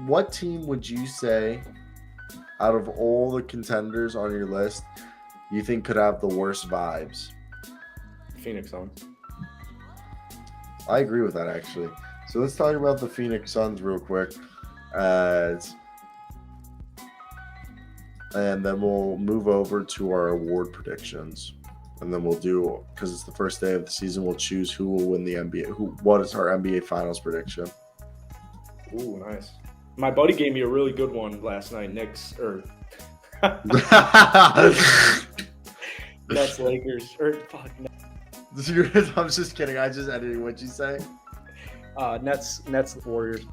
what team would you say out of all the contenders on your list you think could have the worst vibes? Phoenix Suns. I agree with that actually. So let's talk about the Phoenix Suns real quick, as and then we'll move over to our award predictions. And then we'll do, because it's the first day of the season, we'll choose who will win the NBA. What is our NBA Finals prediction? Ooh, nice. My buddy gave me a really good one last night. Nets Lakers. I'm just kidding. I just edited what you say. Nets Warriors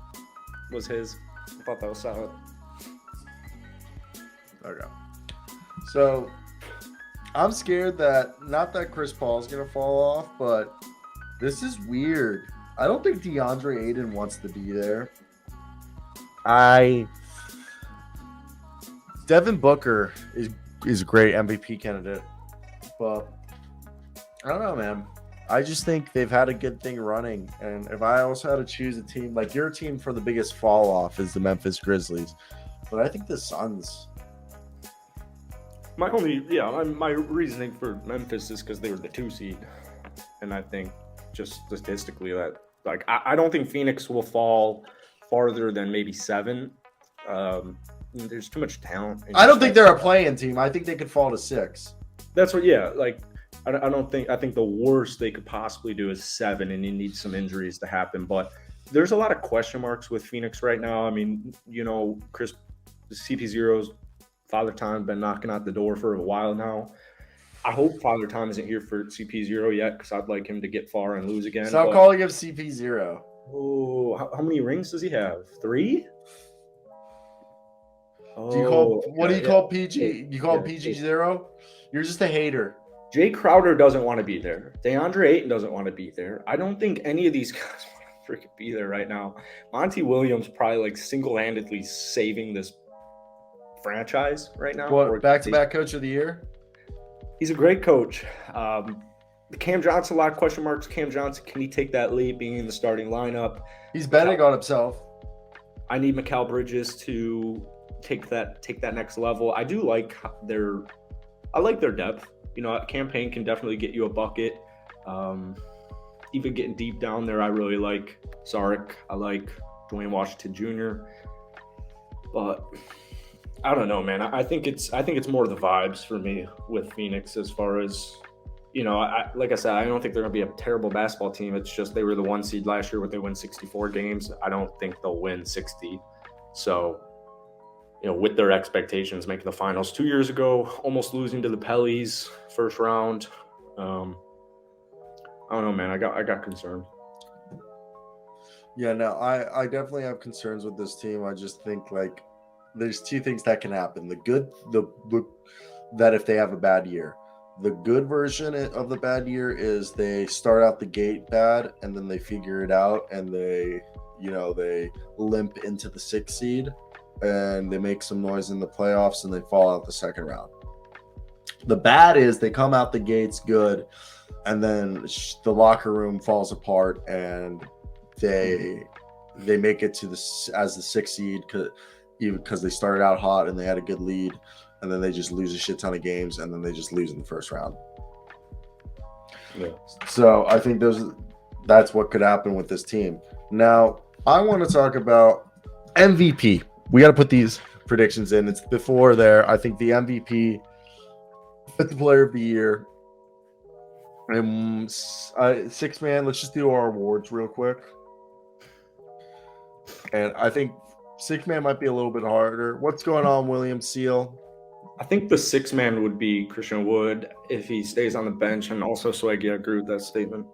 was his. I thought that was solid. Okay. So I'm scared that, not that Chris Paul is going to fall off, but this is weird. I don't think DeAndre Ayton wants to be there. Devin Booker is a great MVP candidate, but I don't know, man. I just think they've had a good thing running, and if I also had to choose a team, like your team for the biggest fall off is the Memphis Grizzlies, but I think the Suns. My reasoning for Memphis is because they were the 2 seed, and I think just statistically that, like, I don't think Phoenix will fall farther than maybe 7. There's too much talent. I don't think they're a play-in team. I think they could fall to 6. That's what, yeah. Like, I think the worst they could possibly do is 7, and you need some injuries to happen. But there's a lot of question marks with Phoenix right now. I mean, Chris CP0's Father Time been knocking out the door for a while now. I hope Father Time isn't here for CP0 yet, because I'd like him to get far and lose again. Stop calling him CP0. Oh, how many rings does he have? 3? Do you call PG? You call PG0? You're just a hater. Jay Crowder doesn't want to be there. DeAndre Ayton doesn't want to be there. I don't think any of these guys want to freaking be there right now. Monty Williams probably like single-handedly saving this franchise right now. What, back-to-back coach of the year? He's a great coach. Cam Johnson, a lot of question marks. Cam Johnson, can he take that lead being in the starting lineup? He's betting on himself. I need Mikal Bridges to take that next level. I like their depth. Campaign can definitely get you a bucket. Even getting deep down there, I really like Saric. I like Dwayne Washington Jr. But I don't know, man. I think it's more the vibes for me with Phoenix, as far as, like I said, I don't think they're going to be a terrible basketball team. It's just they were the 1 seed last year where they win 64 games. I don't think they'll win 60. So, with their expectations making the finals 2 years ago, almost losing to the Pellies first round. I don't know, man. I got concerned. Yeah, no, I definitely have concerns with this team. I just think, like, there's 2 things that can happen. That if they have a bad year. The good version of the bad year is they start out the gate bad and then they figure it out and they limp into the 6th seed and they make some noise in the playoffs and they fall out the second round. The bad is they come out the gates good and then the locker room falls apart and they make it to as the 6th seed because they started out hot and they had a good lead, and then they just lose a shit ton of games, and then they just lose in the first round. Yeah. So I think that's what could happen with this team. Now, I want to talk about MVP. We got to put these predictions in. It's before there. I think the MVP, fifth player of the year, and 6-man. Let's just do our awards real quick. And I think 6-man might be a little bit harder. What's going on, William Seal? I think the 6-man would be Christian Wood if he stays on the bench, and also Swaggy. I agree with that statement.